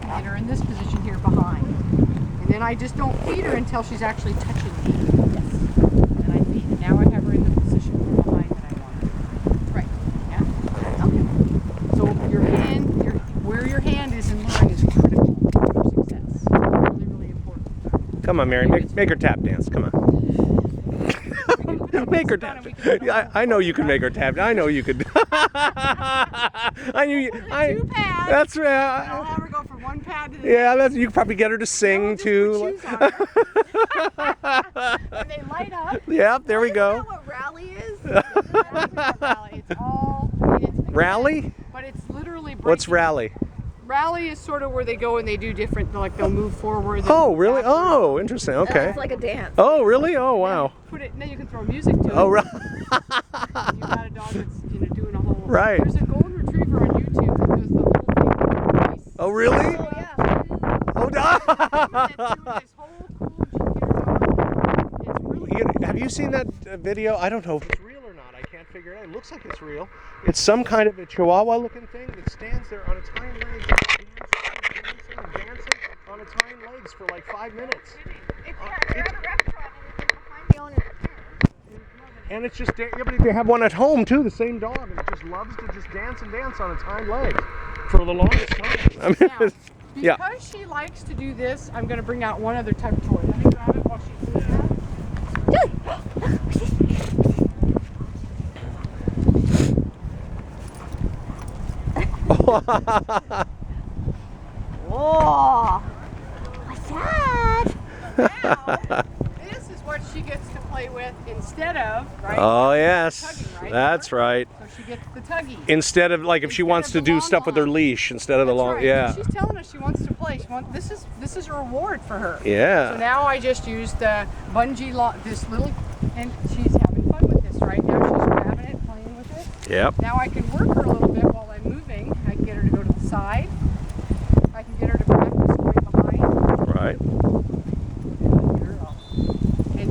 can get her in this position here behind. And then I just don't feed her until she's actually touching me. Yes. And then I feed. And now I have her in the position from behind that I want her. Right. Yeah? Okay. So where your hand is in luring is critical for success. Really, really important. Come on, Mary, make her tap dance. Come on. Make her tap. I know you can make her tap. I know you could. I knew you. 2 pads. That's right. I'll have her go from 1 pad to the Yeah, you could probably get her to sing too. And they light up. Yep, there we go. Isn't that what rally is? Rally. It's all. Rally? But it's literally. What's rally? Rally is sort of where they go and they do different, like they'll move forward. Oh, really? Oh, interesting. Okay. It's like a dance. Oh, really? Oh, wow. Then you can throw music to it. Oh, right. You got a dog that's doing a whole. Right. There's a golden retriever on YouTube that does the whole thing. Oh, really? Oh, yeah. Oh, This whole cool. It's really. have you seen that video? I don't know if it's real or not. I can't figure it out. It looks like it's real. It's some kind of a chihuahua-looking thing that stands there on its hind legs, dancing on its hind legs for like 5 minutes. They're at a restaurant and it's behind the owner's chair. And it's just, yeah, but they have one at home too, the same dog, and it just loves to just dance and dance on its hind legs for the longest time. I mean, Now, because she likes to do this, I'm going to bring out one other type of toy. Let me grab it while she's doing that. Whoa! What's that? Now, this is what she gets to play with instead of, right? Oh, yes. Tugging, right? That's right. So she gets the tuggy. Instead of, like, if she wants to do stuff with her leash instead of the long, right. yeah. She's telling us she wants to play. This is a reward for her. Yeah. So now I just used the bungee this little, and she's having fun with this right now. She's grabbing it, playing with it. Yep. Now I can work her a little bit while I'm moving. I can get her to go to the side. I can get her to practice going behind. Right.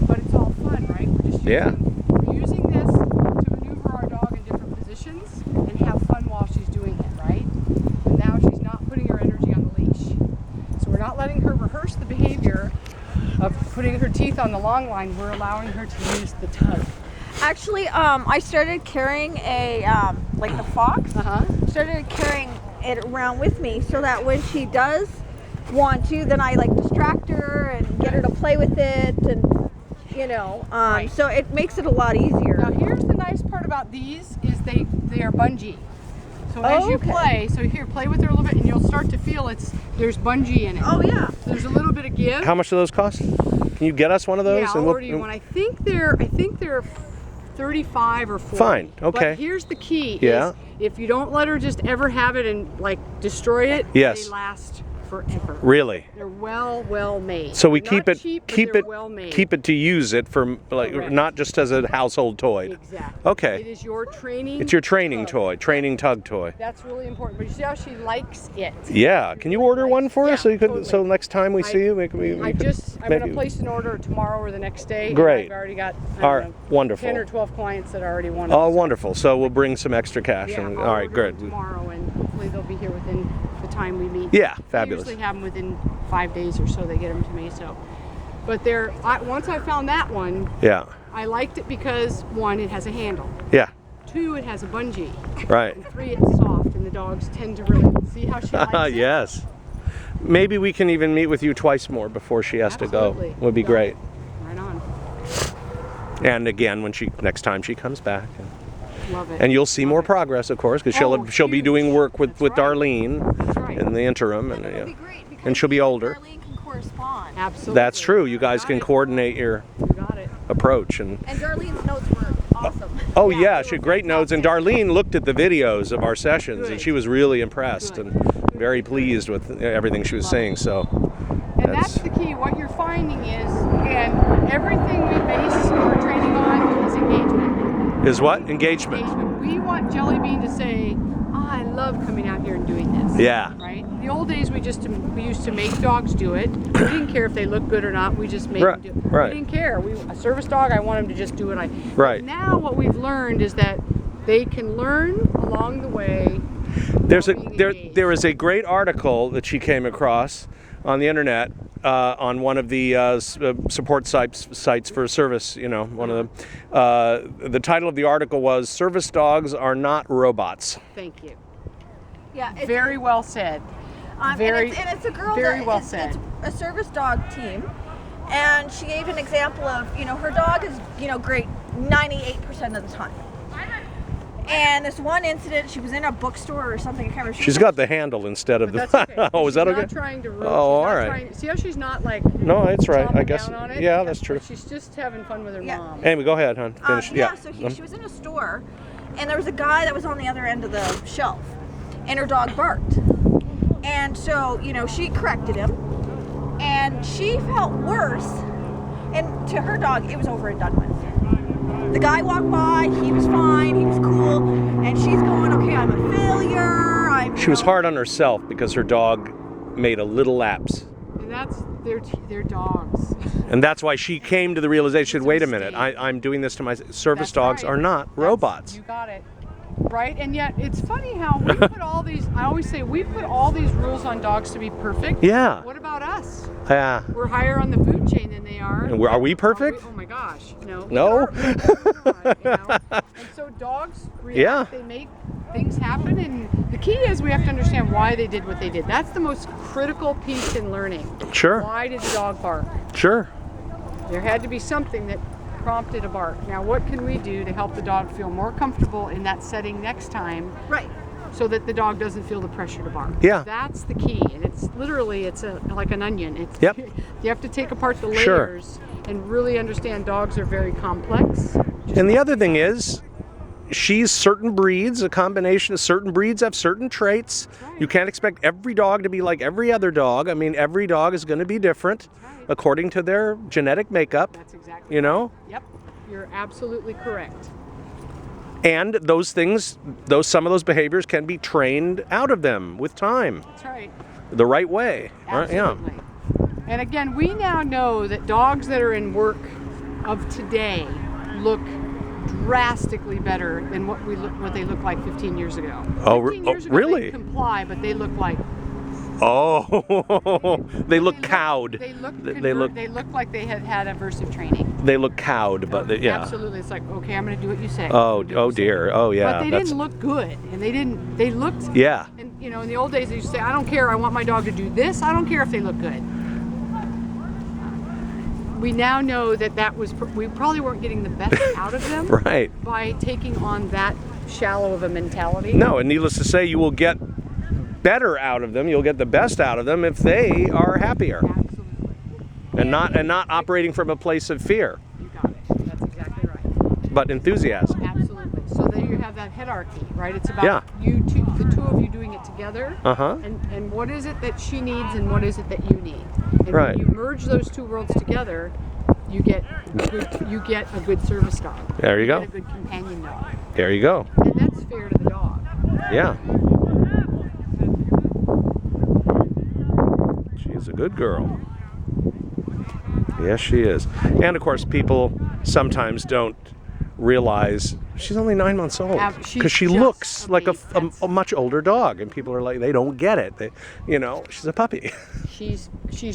But it's all fun, right? We're just we're using this to maneuver our dog in different positions and have fun while she's doing it, right? And now she's not putting her energy on the leash. So we're not letting her rehearse the behavior of putting her teeth on the long line. We're allowing her to use the tug. Actually, I started carrying a, like the fox, started carrying it around with me so that when she does want to, then I like distract her and get her to play with it, and so it makes it a lot easier. Now here's the nice part about these is they are bungee. So as you play, play with her a little bit and you'll start to feel there's bungee in it. Oh yeah. There's a little bit of give. How much do those cost? Can you get us one of those? Yeah, I'll order you one. I think they're 35 or 40. Fine, okay. But here's the key. Yeah. Is if you don't let her just ever have it and like destroy it, yes, they last forever. Really? They're well made. So we They're keep not it cheap, keep but it they're well made. keep it to use it for like Correct. Not just as a household toy. Exactly. Okay. It is your training. It's your training toy, training tug toy. That's really important. But you see how she likes it. Yeah. Can you order one for us so you could totally. so next time we see you, I'm going to place an order tomorrow or the next day. Great. And I've already got wonderful. 10 or 12 clients that already want it. Oh, wonderful. So we'll bring some extra cash. Yeah, All I'll right, order good. them tomorrow, and hopefully they'll be here within the time we meet. Yeah, fabulous. I usually have them within 5 days or so. They get them to me. So, but once I found that one, yeah, I liked it because 1, it has a handle. Yeah. 2, it has a bungee. Right. And 3, it's soft, and the dogs tend to really see how she likes it. Yes. Maybe we can even meet with you twice more before she has Absolutely. to go. Would be great. Right on. And again, next time she comes back. Love it. And you'll see more progress, of course, because she'll be doing work with right. Darlene in the interim, And it'll be great because and she'll be older. Darlene can correspond. Absolutely. That's true. You guys can coordinate your approach and Darlene's notes were awesome. Oh yeah, she had great notes. And Darlene looked at the videos of our sessions, and she was really impressed and very pleased with everything she was saying. So. And that's the key. What you're finding is, again, everything we base our training on is engagement. Is what? Engagement. We want Jelly Bean to say, I love coming out here and doing this. Yeah. Right? In the old days, we used to make dogs do it. We didn't care if they looked good or not. We just made them do it. Right. We didn't care. A service dog, I want him to just do it. Right. Now what we've learned is that they can learn along the way There is a great article that she came across on the internet on one of the support sites for service. You know, one of the title of the article was "Service Dogs Are Not Robots." Thank you. Yeah, it's, Very well said. and it's a girl very that well it's said. a service dog team, and she gave an example of, you know, her dog is, you know, great 98% of the time. And this one incident, she was in a bookstore or something. I can't remember. She's got the handle instead of But the. that's okay. Oh, is that okay? She's not trying to ruin. Oh, she's all not right. trying, see how she's not like. No, it's right. I chomping guess. down on it? Yeah, that's true. She's just having fun with her Yeah. mom. Anyway, go ahead, hon. Finish. Yeah, so she was in a store, and there was a guy that was on the other end of the shelf, and her dog barked. And so, you know, she corrected him, and she felt worse. And to her dog, it was over and done with. The guy walked by, he was fine, he was cool, and she's going, okay, I'm a failure. She was hard on herself because her dog made a little lapse. And that's their dogs. And that's why she came to the realization, It's a wait a minute, mistake. I'm doing this to my service That's dogs right. are not robots. You got it. Right? And yet it's funny how we put all these, I always say, we put all these rules on dogs to be perfect. Yeah. What about us? Yeah. We're higher on the food chain than they are. And are we perfect? Oh my gosh, no. No? We're not, you know? And so dogs react, Yeah. they make things happen, and the key is we have to understand why they did what they did. That's the most critical piece in learning. Sure. Why did the dog bark? Sure. There had to be something that prompted a bark. Now what can we do to help the dog feel more comfortable in that setting next time, Right. so that the dog doesn't feel the pressure to bark? Yeah. That's the key, and it's literally like an onion. It's Yep. You have to take apart the Sure. layers and really understand dogs are very complex. And the other thing is, she's certain breeds, a combination of certain breeds have certain traits. right. You can't expect every dog to be like every other dog. I mean, every dog is going to be different right. according to their genetic makeup, That's exactly you know? Yep, you're absolutely correct. And those things, some of those behaviors can be trained out of them with time, That's right. the right way. Right? Yeah. Absolutely. And again, we now know that dogs that are in work of today look drastically better than what they looked like 15 years ago. Oh, 15 years ago, really? They comply, but they look like Oh, they look cowed. They look. They look. They look like they had had aversive training. They look cowed, but yeah. Absolutely, it's like, okay, I'm going to do what you say. Oh, I'm gonna do what oh you say. dear. Oh yeah. But they didn't look good, and they didn't. They looked. Yeah. And you know, in the old days, they used to say, I don't care. I want my dog to do this. I don't care if they look good. We now know that was. We probably weren't getting the best out of them. Right. By taking on that shallow of a mentality. No, and needless to say, you will get better out of them. You'll get the best out of them if they are happier Absolutely. and not operating from a place of fear, You got it. That's exactly right. but enthusiasm. Absolutely. So there you have that hierarchy, right? It's about Yeah. you two, the two of you doing it together. Uh-huh. And what is it that she needs and what is it that you need? And Right. when you merge those two worlds together, you get a good service dog. There you go. Get a good companion dog. There you go. And that's fair to the dog. Yeah. She's a good girl. Yes, she is. And of course, people sometimes don't realize she's only 9 months old She's because she just looks like baby. a much older dog, and people are like, they don't get it. She's a puppy. She's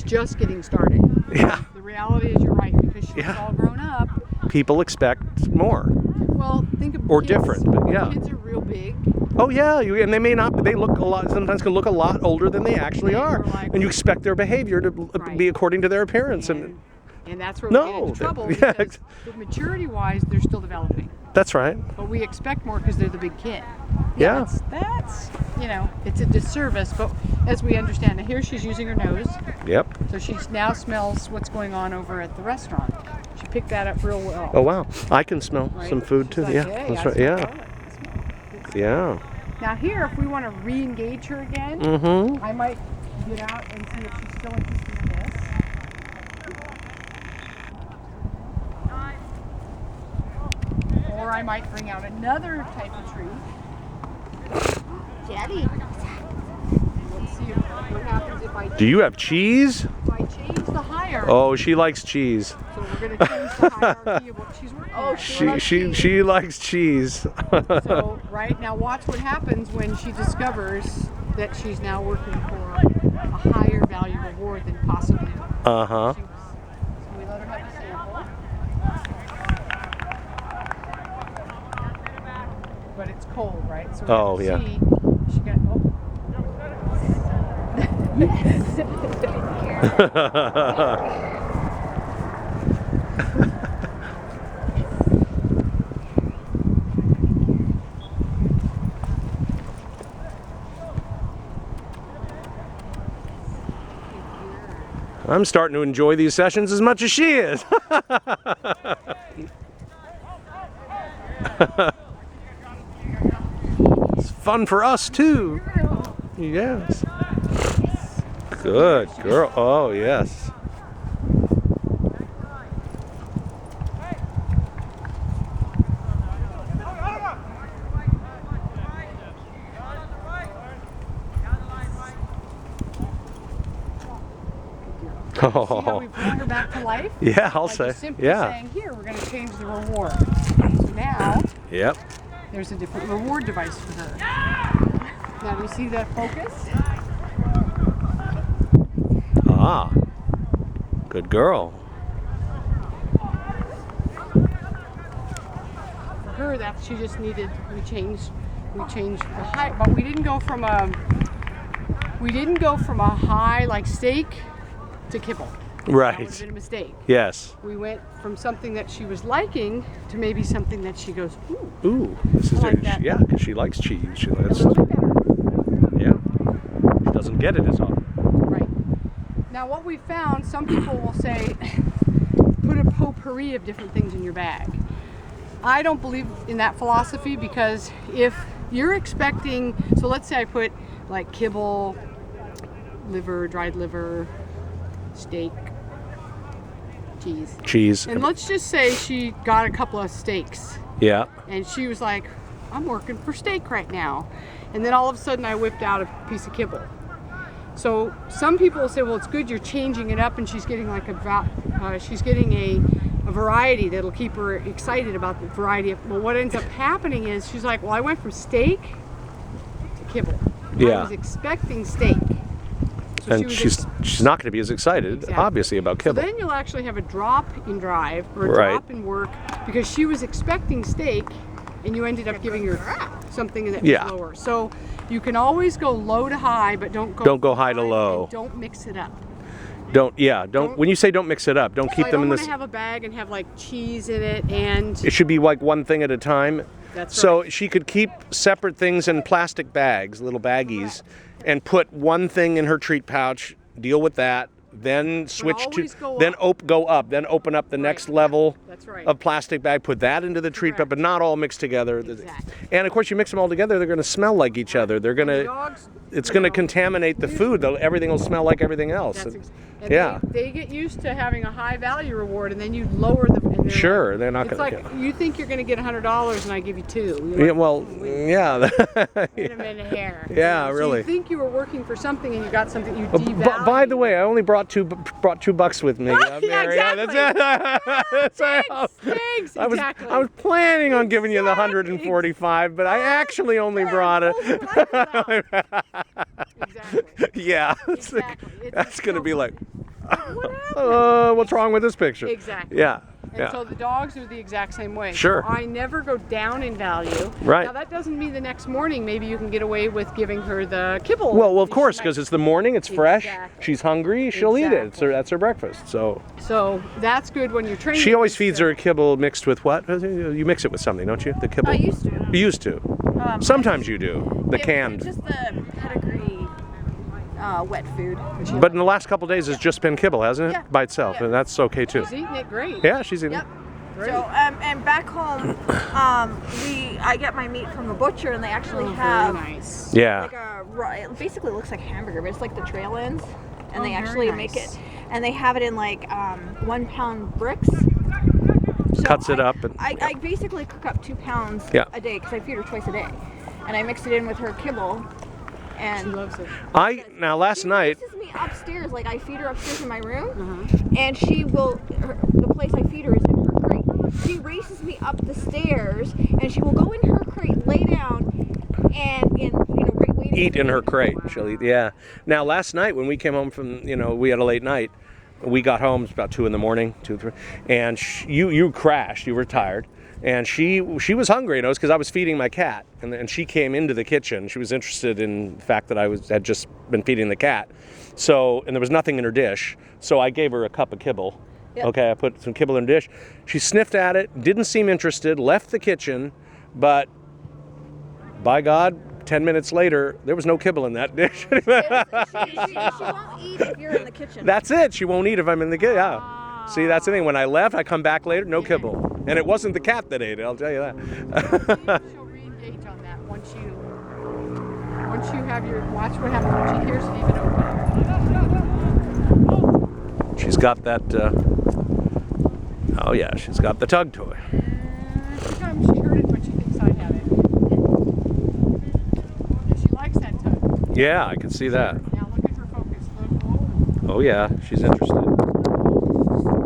just getting started. Yeah. The reality is you're right, because she's Yeah. all grown up. People expect more. Well, think of Or kids. different, but yeah. Kids are real big. Oh yeah, and they may not. They look a lot. Sometimes can look a lot older than they actually are, like- and you expect their behavior to Right. be according to their appearance. And And that's where we get into trouble, yeah. because maturity-wise, they're still developing. That's right. But we expect more because they're the big kid. Yeah. That's it's a disservice. But as we understand it, here she's using her nose, Yep. so she now smells what's going on over at the restaurant. She picked that up real well. Oh wow, I can smell right? some food She's too. like, Yeah, "Hey, that's I right. smell Yeah, garlic. I smell good." yeah. Now here, if we want to re-engage her again, Mm-hmm. I might get out and see if she's still interested in this. Or I might bring out another type of treat. Jetty. Let's see what happens if I Do you have cheese? change the hierarchy. Oh, she likes cheese. So we're going to change the hierarchy of what she's working Oh, She likes cheese. So right now, watch what happens when she discovers that she's now working for a higher value reward than possibly. Uh-huh. So we let her have a sample. But it's cold, right? So Oh, we yeah. see she got. I'm starting to enjoy these sessions as much as she is. It's fun for us too. Yes. Good girl. Oh, yes. See how we brought her back to life? Yeah, I'll Like say. just simply Yeah. saying, here, we're going to change the reward. So now, Yep. there's a different reward device for her. Now, do you see that focus? Ah. Good girl. For her, that she just needed, we changed the height, but we didn't go from a high like steak to kibble. That would have Right. been a mistake. Yes. We went from something that she was liking to maybe something that she goes, ooh, Ooh, this is I like that. yeah, because she likes cheese. She a likes. little bit better. Yeah. She doesn't get it as often. Right. Now, what we found, some people will say, put a potpourri of different things in your bag. I don't believe in that philosophy because if you're expecting, so let's say I put like kibble, liver, dried liver, steak, cheese. And let's just say she got a couple of steaks Yeah. and she was like, I'm working for steak right now. And then all of a sudden I whipped out a piece of kibble. So some people will say, well, it's good you're changing it up and she's getting like a variety that'll keep her excited about the variety of, well, what ends up happening is she's like, well, I went from steak to kibble. Yeah. I was expecting steak. So And she was she's not going to be as excited, Exactly. obviously, about So kibble. then you'll actually have a drop in drive or a Right. drop in work because she was expecting steak and you ended up giving her something that Yeah. was lower. So you can always go low to high, but don't go high to low. and don't mix it up. Don't. Don't- When you say don't mix it up, don't So keep I them don't in want this. to have a bag and have like cheese in it and It should be like one thing at a time. that's So right. she could keep separate things in plastic bags, little baggies, and put one thing in her treat pouch, deal with that, then switch to, always go then up. go up, then open up the next level That's right. of plastic bag, put that into the treat pouch, Correct. but not all mixed together. Exactly. And of course, you mix them all together, they're going to smell like each other. They're going The to, dogs, it's you going to know, contaminate the food. Though everything will smell like everything else. That's and Yeah. they get used to having a high value reward, and then you lower the. And Sure, they're not It's gonna like get- you think you're going to get $100, and I give you $2. You're Yeah, like, well, wait, yeah. wait a minute here. Yeah, So really. You think you were working for something, and you got something you B- devalued. by the way, I only brought $2 with me. Yeah, Mary. exactly. That's it. Thanks, I was exactly. I was planning on giving you the 145, but I actually only brought it. Exactly. Yeah, Exactly. that's gonna be like, What happened? what's wrong with this picture? Exactly. Yeah, And yeah. so the dogs are the exact same way. Sure. So I never go down in value. Right. Now that doesn't mean the next morning maybe you can get away with giving her the kibble. Well, of She course, might- because it's the morning, it's fresh. Exactly. She's hungry, she'll eat it. Exactly. That's her breakfast. So So that's good when you're training. she always them feeds to- her a kibble mixed with what? You mix it with something, don't you? The kibble. I used to. You used to. Sometimes you do. The It- canned. Just the pedigree wet food. But in the last couple of days, it's just been kibble, hasn't it? Yeah. By itself, Yeah. and that's okay too. She's eating it great. Yeah, she's eating. Yep. Great. So and back home, I get my meat from the butcher, and they actually Oh, have very nice. Yeah. like it basically looks like hamburger, but it's like the trail ends, and Oh, they very actually nice. make it, and they have it in like 1 pound bricks. So Cuts it up and- I basically cook up 2 pounds Yeah. a day because I feed her twice a day, and I mix it in with her kibble. She And loves it. Now last she night, faces me upstairs, like I feed her upstairs in my room, Uh-huh. and she will. The place I feed her is in her crate. she races me up the stairs, and she will go in her crate, lay down, and wait. Eat in her crate. She'll eat. Yeah. Now, last night when we came home from, we had a late night. We got home, it was about 2 in the morning, 2, 3, and you crashed. You were tired, and she was hungry. It's because I was feeding my cat, and she came into the kitchen. She was interested in the fact that I had just been feeding the cat. So, and there was nothing in her dish, so I gave her a cup of kibble. Yep. Okay, I put some kibble in her dish. She sniffed at it, didn't seem interested, left the kitchen, but by God, 10 minutes later, there was no kibble in that dish. She won't eat if you're in the kitchen. That's it. She won't eat if I'm in the kitchen. Yeah. See, that's the thing. When I left, I come back later, no kibble. And it wasn't the cat that ate it, I'll tell you that. She'll re-engage on that once you have your, watch what happens when she hears it even open. She's got that, oh yeah, she's got the tug toy. Sometimes she heard it, but she thinks I have it. And she likes that tug. Yeah, I can see that. Now look at her focus. Look. Oh yeah, she's interested.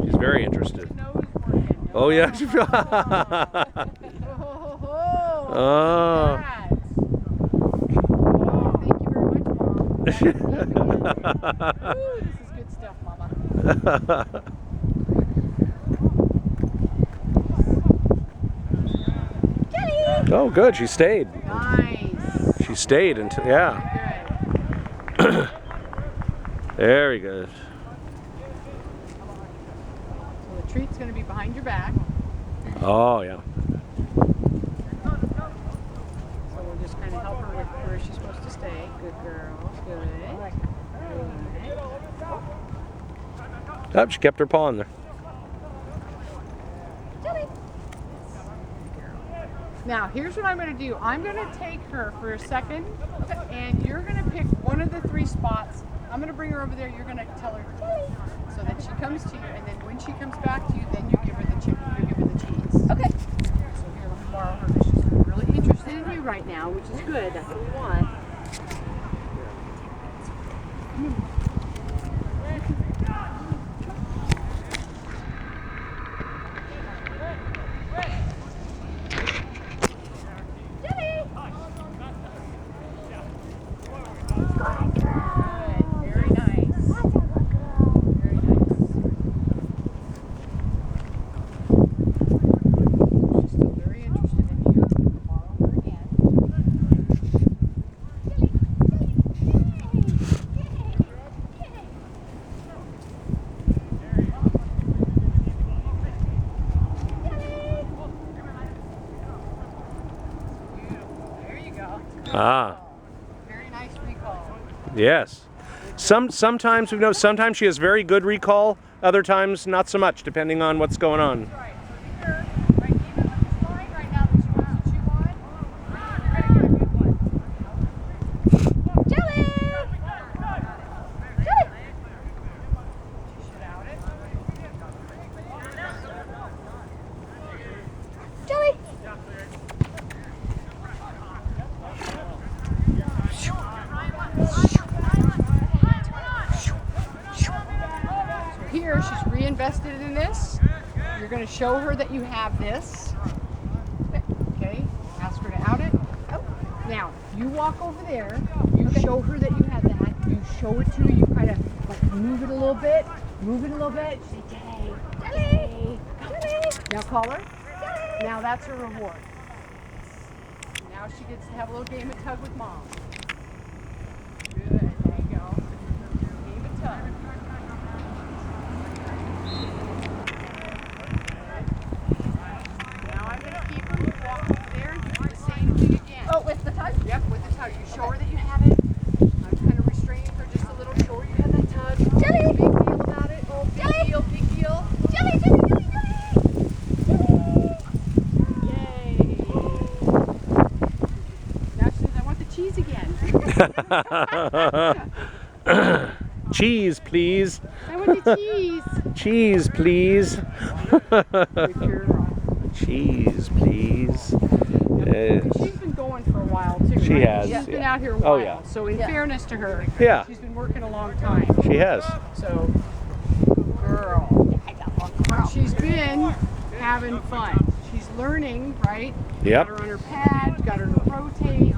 She's very interested. Nose working. Oh yeah. Oh. Thank you very much, Mom. Ooh, this is good stuff, Mama. Oh, good. She stayed. Nice. She stayed until, yeah. Good. Very good. So the treat's going to be behind your back. Oh, yeah. So we'll just kind of help her with where she's supposed to stay. Good girl. Good. Oh, she kept her paw in there. Now, here's what I'm going to do. I'm going to take her for a second, and you're going to pick one of the 3 spots. I'm going to bring her over there. You're going to tell her so that she comes to you, and then when she comes back to you, then you give her the chicken. You give her the cheese. Okay. So here, let me borrow her because she's really interested in you right now, which is good. That's what we want. Ah. Very nice recall. Yes. Sometimes we know. Sometimes she has very good recall. Other times, not so much, depending on what's going on. Right. So here, right, even with this line right now that she wants to chew on, you're gonna get a good one. Jelly! Jelly! She should out it. Jelly! Here, she's reinvested in this. You're going to show her that you have this. Okay, ask her to out it. Now, you walk over there, you show her that you have that, you show it to her, you kind of like move it a little bit, say, Jelly, Jelly, Jelly. Now call her. Now that's her reward. Now she gets to have a little game of tug with Mom. Good, there you go. Game of tug. With the tug? Yep, with the tug. You show her that you have it. I'm kind of restraining her just a little. Show her you have that tug. Jelly! Big deal about it. Oh, big Jelly! deal, big deal. Jelly, jelly, jelly, jelly! Yay! Now she says, I want the cheese again. Cheese, please. I want the cheese. Cheese, please. Good girl. Cheese, please. Yes. She's been going for a while too. She right? has, She's been yeah. out here a while. Oh, yeah. So in fairness to her, Yeah. she's been working a long time. She has. So, girl. She's been having fun. She's learning, right? You Yep. got her on her pad, you got her to rotate, you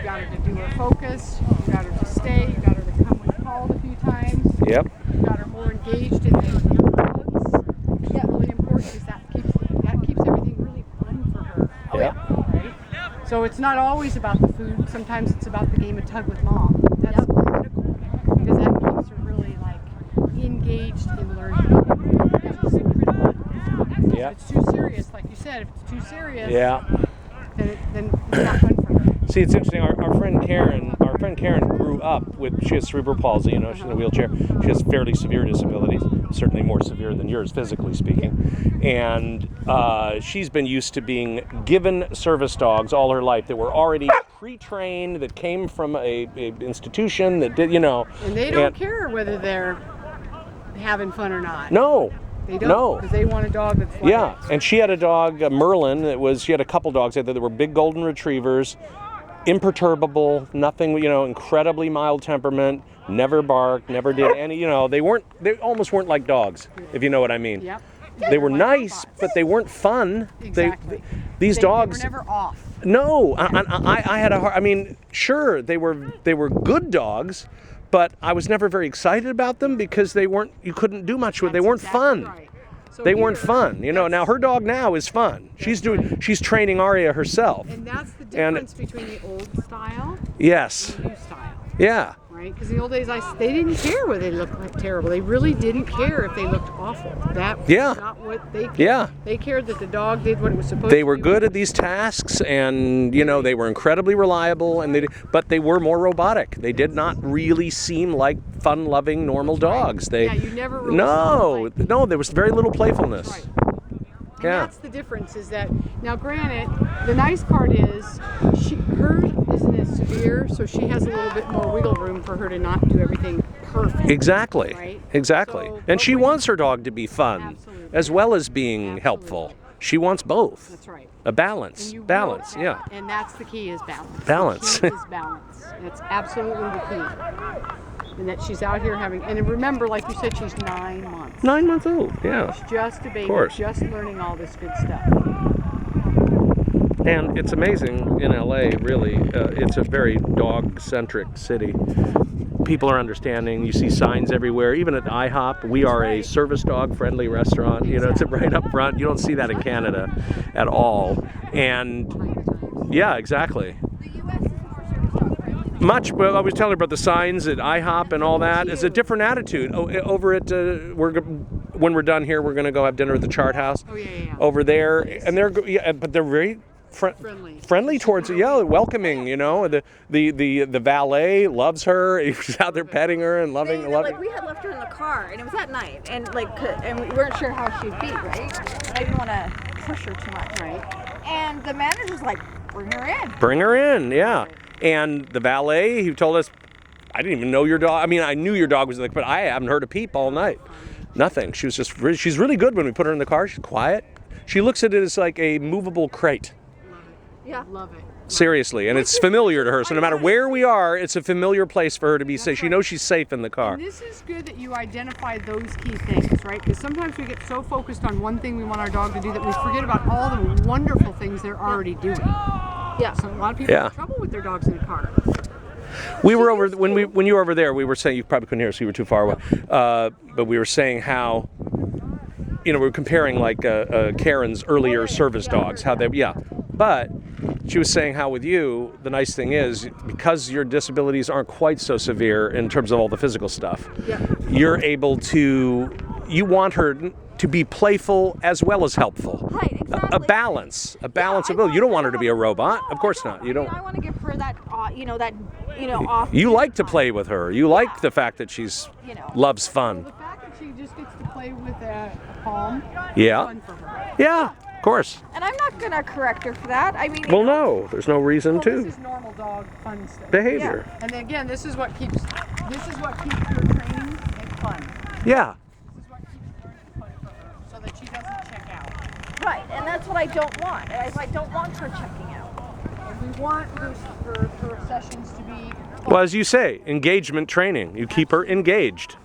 got her to do her focus, you got her to stay, you got her to come when called a few times. Yep. You got her more engaged in the earbuds. Yeah, really important because that keeps everything really fun for her. Yep. Right? So it's not always about the food. Sometimes it's about the game of tug with mom. That's critical because that keeps her really like engaged in learning. Which is critical. Yeah. If it's too serious, like you said, if it's too serious, Yeah. then it's not fun for her. See, it's interesting. Our friend Karen grew up with. She has cerebral palsy. You know, she's in a wheelchair. She has fairly severe disabilities, certainly more severe than yours, physically speaking. And she's been used to being given service dogs all her life that were already pre-trained, that came from a institution that did, you know. And they don't care whether they're having fun or not. No. They don't, No. because they want a dog that's like Yeah, and she had a dog, Merlin. She had a couple dogs that were big golden retrievers, imperturbable, nothing, you know, incredibly mild temperament, never barked, never did any, you know, they almost weren't like dogs, if you know what I mean. Yep. They were like nice, robots. but they weren't fun. Exactly. These dogs. They were never off. No, I had a hard. I mean, sure, they were good dogs, but I was never very excited about them because they weren't. You couldn't do much with. They weren't fun. Right. So They weren't here, fun. You know. Now her dog now is fun. She's training Aria herself. And that's the difference between the old style Yes. and the new style. Yeah. Right? Because in the old days, they didn't care whether they looked like terrible. They really didn't care if they looked awful. That was not what they cared. Yeah. They cared that the dog did what it was supposed to do. They were good at these tasks, and you know they were incredibly reliable, but they were more robotic. They did not really seem like fun-loving normal dogs. Yeah, you never really saw them like- no, there was very little playfulness. Right. And Yeah. that's the difference is that, now granted, the nice part is hers isn't as severe, so she has a little bit more wiggle room for her to not do everything perfect. Exactly. Right? Exactly. So, And she but when- wants her dog to be fun, Absolutely. as well as being helpful. She wants both. That's right. A balance. And you Balance. will- Yeah. And that's the key is balance. Balance. The key is balance. That's absolutely the key. And that she's out here having, and remember, like you said, she's 9 months. 9 months old. Yeah. She's just a baby, course. just learning all this good stuff. And it's amazing in LA, really. It's a very dog-centric city. People are understanding. You see signs everywhere. Even at IHOP, we are a service dog-friendly restaurant. You know, it's right up front. You don't see that in Canada at all. And yeah, exactly. The U.S. is more service dog friendly. Much. Well, I was telling her about the signs at IHOP and all that. It's a different attitude. Over at when we're done here, we're going to go have dinner at the Chart House. Oh, yeah. Over there, and but they're very friendly towards it. Yeah, welcoming. You know, the valet loves her. He's out there petting her and loving. Like we had left her in the car, and it was at night, and and we weren't sure how she'd be, right? I didn't want to push her too much, right? And the manager's like, "Bring her in." Bring her in, yeah. And the valet, he told us, I didn't even know your dog. I mean, I knew your dog was like, but I haven't heard a peep all night. Nothing. She was just. She's really good when we put her in the car. She's quiet. She looks at it as like a movable crate. Yeah. Love it. Seriously, and it's familiar to her. So no matter where we are, it's a familiar place for her to be safe. She knows she's safe in the car. And this is good that you identify those key things, right? Because sometimes we get so focused on one thing we want our dog to do that we forget about all the wonderful things they're already doing. Yeah. So a lot of people have trouble with their dogs in the car. We were over when you were over there. We were saying you probably couldn't hear us. You were too far away. But we were saying how, you know, we were comparing like Karen's earlier service dogs. How they but she was saying how with you, the nice thing is, because your disabilities aren't quite so severe in terms of all the physical stuff, you're able to, you want her to be playful as well as helpful. Right, exactly. A balance of ability. You don't want her to be a robot. Of course not. You don't. I want to give her that, off. You like to play with her. You like the fact that she's loves fun. The fact that she just gets to play with a palm is fun for her. Yeah. Of course. And I'm not gonna correct her for that. I mean, no, there's no reason to. This is normal dog fun stuff. Behavior. Yeah. And then again, this is what keeps your training fun. Yeah. This is what keeps learning fun for her, so that she doesn't check out. right, and that's what I don't want. I don't want her checking out. And we want her sessions to be fun. Well, as you say, engagement training. You keep her engaged.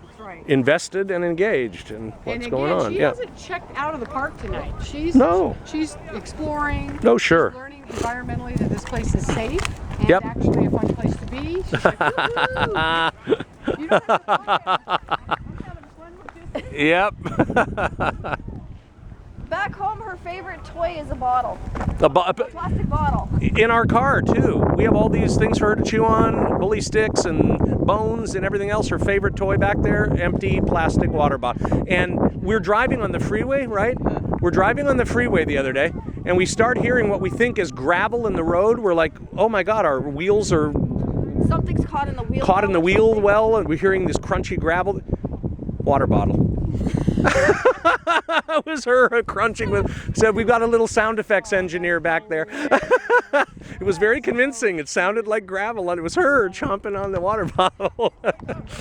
That's right. invested and engaged in what's going on. She Yeah. hasn't checked out of the park tonight. She's exploring. No, sure. She's learning environmentally that this place is safe and Yep. actually a fun place to be. She's like, woo-hoo. You don't have to talk. I'm having fun with this. Yep. Back home, her favorite toy is a bottle. A Plastic bottle. in our car too. We have all these things for her to chew on, bully sticks and bones and everything else. Her favorite toy back there, empty plastic water bottle. And we're driving on the freeway, right? We're driving on the freeway the other day, and we start hearing what we think is gravel in the road. We're like, oh my God, our wheels are Something's caught in the wheel. caught in the wheel well, and we're hearing this crunchy gravel. Water bottle. It was her crunching with. Said we've got a little sound effects engineer back there. It was very convincing. It sounded like gravel, and it was her chomping on the water bottle.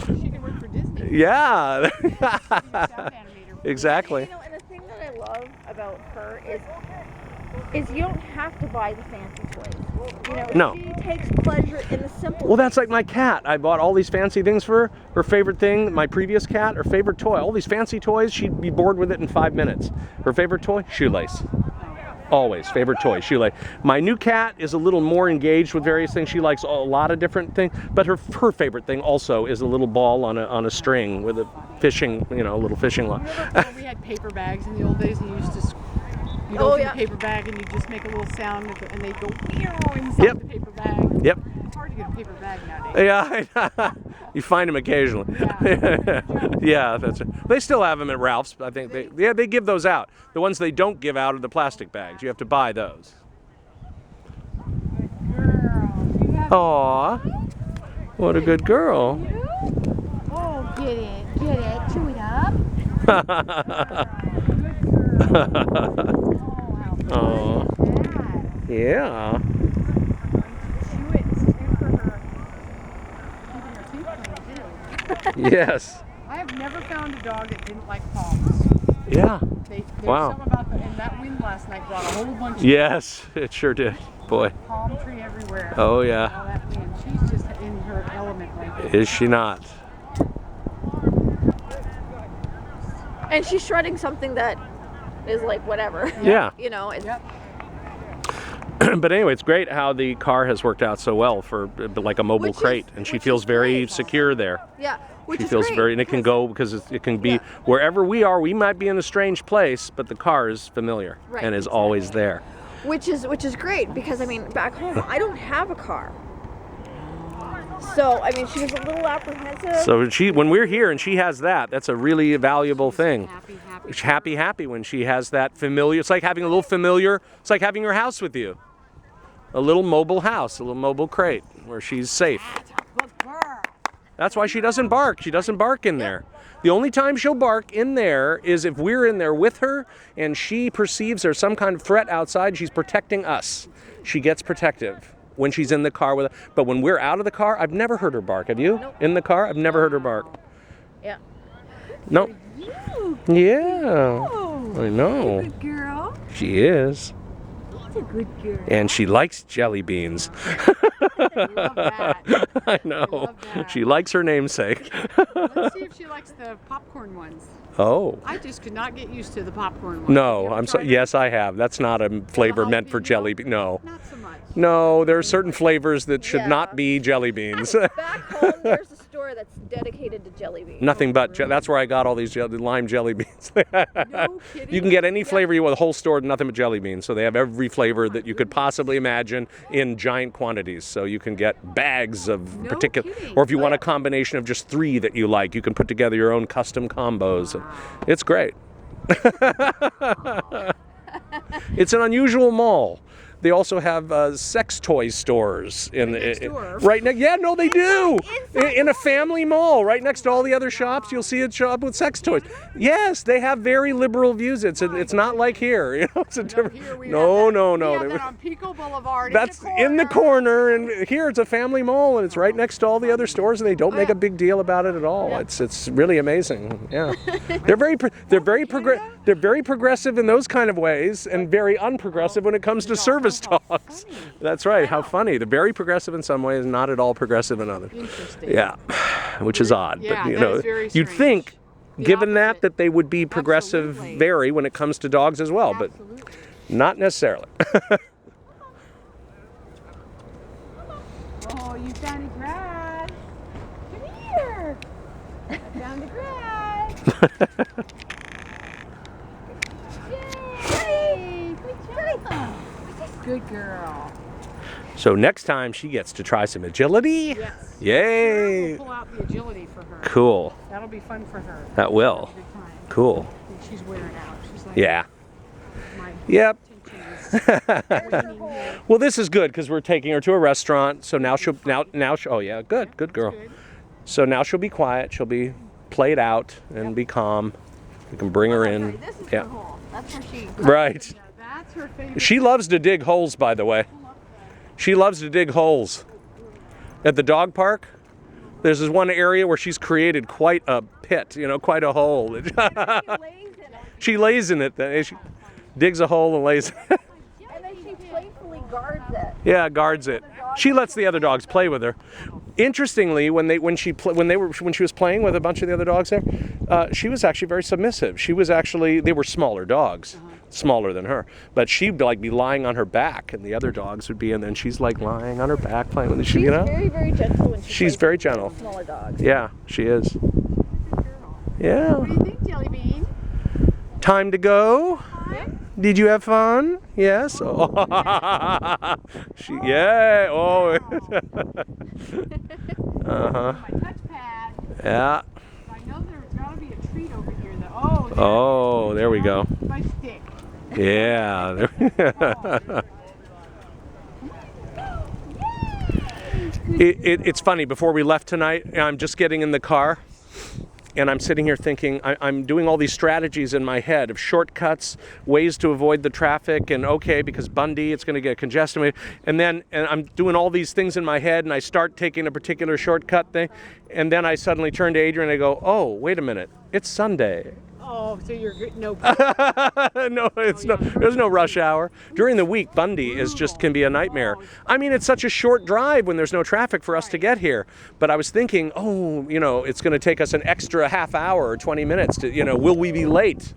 She can work for Disney. Yeah. Be a sound animator. Exactly. You know, and the thing that I love about her is you don't have to buy the fancy toys. You know, No. she takes pleasure in the simple. Well, that's like my cat. I bought all these fancy things for her. Her favorite thing, my previous cat, her favorite toy, all these fancy toys, she'd be bored with it in 5 minutes. Her favorite toy, shoelace. Always, favorite toy, shoelace. My new cat is a little more engaged with various things. She likes a lot of different things, but her favorite thing also is a little ball on a string with a fishing, a little fishing line. Remember when we had paper bags in the old days and you used to you'd Oh, open yeah. the paper bag and you just make a little sound and they'd go meow inside Yep. the paper bag. Yep. It's hard to get a paper bag nowadays. Yeah, you find them occasionally. Yeah. Yeah, that's it. They still have them at Ralph's. I think they give those out. The ones they don't give out are the plastic bags. You have to buy those. Girl, you have Aw, what a good girl. Oh, get it, chew it up. Aw, That. yeah. Chew it. It's good for her. Keeping her teeth clean, too. Yes. I have never found a dog that didn't like palms. Yeah. There's Wow. something about and that wind last night brought a whole bunch Yes, it sure did. Boy. of palm tree everywhere. Oh All yeah. that wind. She's just in her element right now. Is she not? And she's shredding something that is like whatever. Yeah. You know, it's, Yep. But anyway, it's great how the car has worked out so well for like a mobile Which is- crate, and she which feels is very great. secure there. yeah. Which She is feels great very, and it can go because it can be Yeah. wherever we are. We might be in a strange place, but the car is familiar Right, and is always there. Which is great because I mean back home I don't have a car. So I mean she was a little apprehensive. So when we're here and she has that, that's a really valuable thing. Happy. She's happy when she has that familiar. It's like having a little familiar. It's like having your house with you, a little mobile house, a little mobile crate where she's safe. Good girl. That's why she doesn't bark. She doesn't bark in there. The only time she'll bark in there is if we're in there with her and she perceives there's some kind of threat outside. She's protecting us. She gets protective when she's in the car with us. But when we're out of the car, I've never heard her bark. Have you? Nope. In the car? I've never heard her bark. Yeah. No. You. Yeah. Oh, I know. good girl. She is. She's a good girl. And she likes jelly beans. I love that. I know. love that. She likes her namesake. Let's see if she likes the popcorn ones. Oh. I just could not get used to the popcorn ones. No, Have you I'm so. tried it? Yes, I have. That's not a flavor meant for jalapeno? jelly bean. No. Not so much. No, there are certain flavors that should Yeah. not be jelly beans. Back home there's a store that's dedicated to jelly beans. Nothing but. That's where I got all these lime jelly beans. No kidding. You can get any flavor you want. The whole store, nothing but jelly beans. So they have every flavor that you could possibly imagine in giant quantities. So you can get bags of No particular, kidding. or if you want a combination of just 3 that you like, you can put together your own custom combos. And it's great. It's an unusual mall. They also have sex toy stores in next door. right next. Yeah, no, they do. inside In a family mall, right next to all the other shops, you'll see a shop with sex toys. Yes, they have very liberal views. It's not like here. You know, it's a different. Here we No, have that. no, We no. have They- that on Pico Boulevard. That's in the corner, and here it's a family mall, and it's right next to all the other stores, and they don't make a big deal about it at all. Yeah. It's really amazing. Yeah, they're very progressive in those kind of ways, and very unprogressive when it comes to service dogs. That's right. How funny. They're very progressive in some ways, not at all progressive in others. Interesting. Yeah. which is odd. Yeah, but you that know, is very you'd strange. think, The given opposite. that they would be progressive, Absolutely. vary when it comes to dogs as well, but Absolutely. not necessarily. Oh, you found the grass. Come here. I found the grass. Yay! Good job. Good girl. So next time she gets to try some agility. Yes. Yay! We'll pull out the agility for her. Cool. That'll be fun for her. That will. Have a good time. Cool. I think she's wearing out. She's like, Yeah. my Yep. attention is waning here. Well, this is good because we're taking her to a restaurant. So now she'll oh yeah, good girl. Good. So now she'll be quiet. She'll be played out and be calm. We can bring her in. This is Yeah. her hole. That's where she. Right. Yeah, that's her favorite. She loves to dig holes, by the way. She loves to dig holes. At the dog park, there's this one area where she's created quite a pit, you know, quite a hole. She lays in it. She lays in it. Then she digs a hole and lays. And then she playfully guards it. Yeah, guards it. She lets the other dogs play with her. Interestingly, when she was playing with a bunch of the other dogs there, she was actually very submissive. She was actually, they were smaller dogs, smaller than her, but she'd like be lying on her back, and the other dogs would be, and then she's like lying on her back playing with the She's you know. very, very gentle when She's plays very with gentle. Smaller dogs. Yeah, she is. Yeah. What do you think, Jelly Bean? Time to go. Did you have fun? Yes. Oh. Yeah. Oh. Uh-huh. My touchpad. Yeah. I know there's got to be a treat over here. That, Oh, there we go. My stick. Yeah. It's funny. Before we left tonight, I'm just getting in the car, and I'm sitting here thinking, I'm doing all these strategies in my head of shortcuts, ways to avoid the traffic, and okay, because Bundy, it's going to get congested. And I'm doing all these things in my head, and I start taking a particular shortcut thing, and then I suddenly turn to Adrian and I go, oh, wait a minute, it's Sunday. Oh, so you're good. No. No, there's no rush hour. During the week, Bundy can be a nightmare. I mean, it's such a short drive when there's no traffic for us to get here. But I was thinking, oh, you know, it's going to take us an extra half hour or 20 minutes to, you know, will we be late?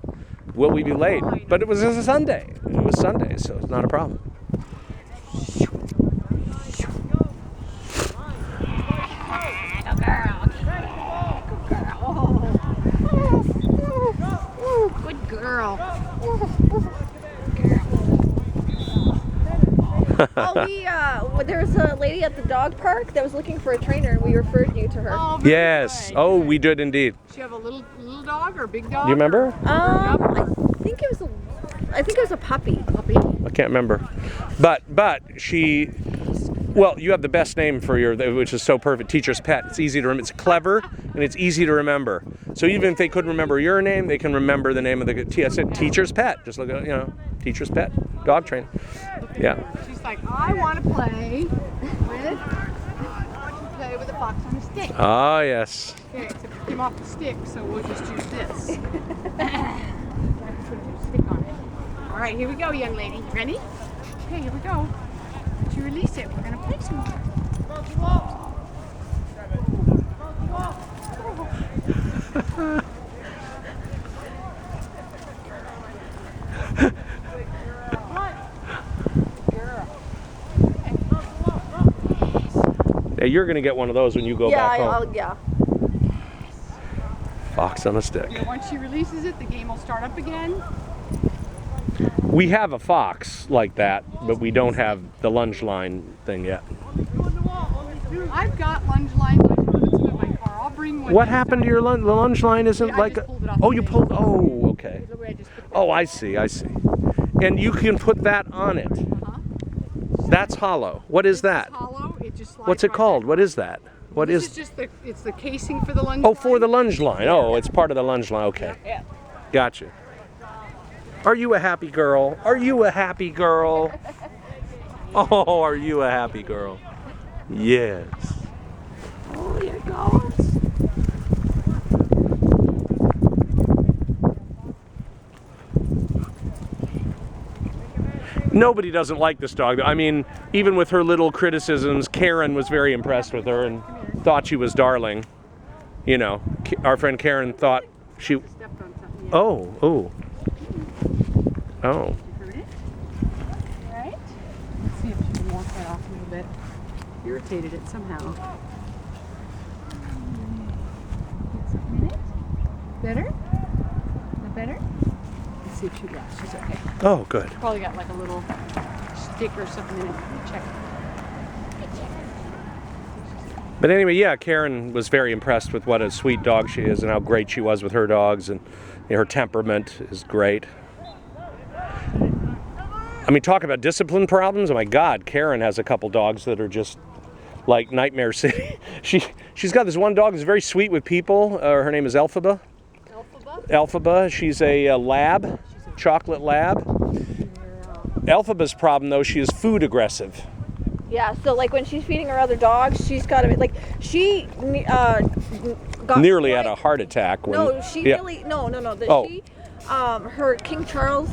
Will we be late? But it was a Sunday. It was Sunday, so it's not a problem. Good girl. There was a lady at the dog park that was looking for a trainer, and we referred you to her. Oh, very Yes. good. Oh, we did indeed. Does she have a little dog or a big dog? Do you remember? I think it was a puppy. I can't remember. But she, well, you have the best name for your, which is so perfect, Teacher's Pet. It's easy to remember. It's clever and it's easy to remember. So even if they couldn't remember your name, they can remember the name of the, I said Teacher's Pet. Just look at, you know, Teacher's Pet, dog trainer. Yeah. She's like, I want to play with a fox on a stick. Oh, yes. Okay, except it came off the stick, so we'll just use this. Put a stick on it. All right, here we go, young lady. Ready? Okay, here we go. Once you release it, we're gonna play some more. Yeah, you're going to get one of those when you go back home. Yeah. Fox on a stick. Yeah, once she releases it, the game will start up again. We have a fox like that, but we don't have the lunge line thing yet. I've got lunge lines. I should put some in my car. I'll bring one. What next happened to time. your lunge? The lunge line isn't I like just a... pulled it off Oh, the you thing. pulled... Oh, okay. The way I just put that. Oh, I see. And you can put that on it. That's hollow. What is that? It's hollow. It just slides What's it right called? back. What is that? What This is... is just it's the casing for the lunge Oh, line. for the lunge line. Oh, it's part of the lunge line. Okay. Yeah. Gotcha. Are you a happy girl? Are you a happy girl? Oh, are you a happy girl? Yes. Oh, here it goes. Nobody doesn't like this dog. I mean, even with her little criticisms, Karen was very impressed with her and thought she was darling. you know, our friend Karen thought she. Stepped on something. Oh, oh, oh. You heard it? Right? Let's see if she can walk that off a little bit. Irritated it somehow. Better? That better? Let's see if she's okay. Oh, good. Probably got like a little stick or something in it. Check. But anyway, yeah, Karen was very impressed with what a sweet dog she is and how great she was with her dogs, and her temperament is great. I mean, talk about discipline problems. Oh my God, Karen has a couple dogs that are just like Nightmare City. She's got this one dog that's very sweet with people. Her name is Elphaba. Elphaba. She's a lab, chocolate lab. Elphaba's problem, though, she is food aggressive. Yeah, so like when she's feeding her other dogs, she's got to be like she got nearly had a heart attack. When, no, she yeah. really no. Oh. She her King Charles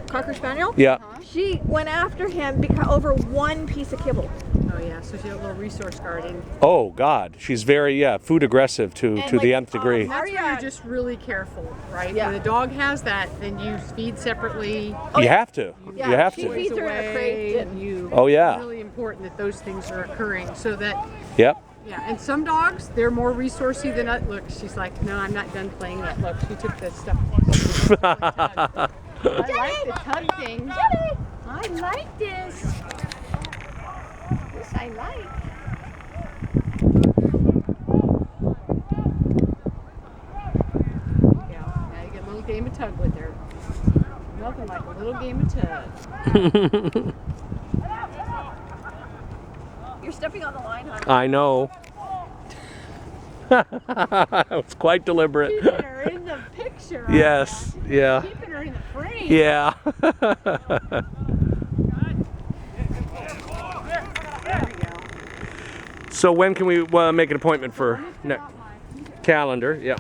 Cocker Spaniel. Yeah. She went after him over one piece of kibble. Oh yeah, so she had a little resource guarding. Oh God, she's very food aggressive to And, the like, nth degree. That's where you're just really careful, right? Yeah. When the dog has that, then you feed separately. You have to. Yeah, You have she to. feeds her in a crate and you. Oh, yeah. It's really important that those things are occurring so that. Yep. Yeah, and some dogs, they're more resourcey than others. Look, she's like, no, I'm not done playing yet. Look, she took the stuff. I like the tug thing. I like this. This I like. Yeah, now you get a little game of tug with her. Nothing like a little game of tug. You're stepping on the line, honey. I know. It's quite deliberate. Keeping her in the picture. Yes. Yeah. Keeping her in the frame. Yeah. There we go. So when can we make an appointment for calendar? Yeah.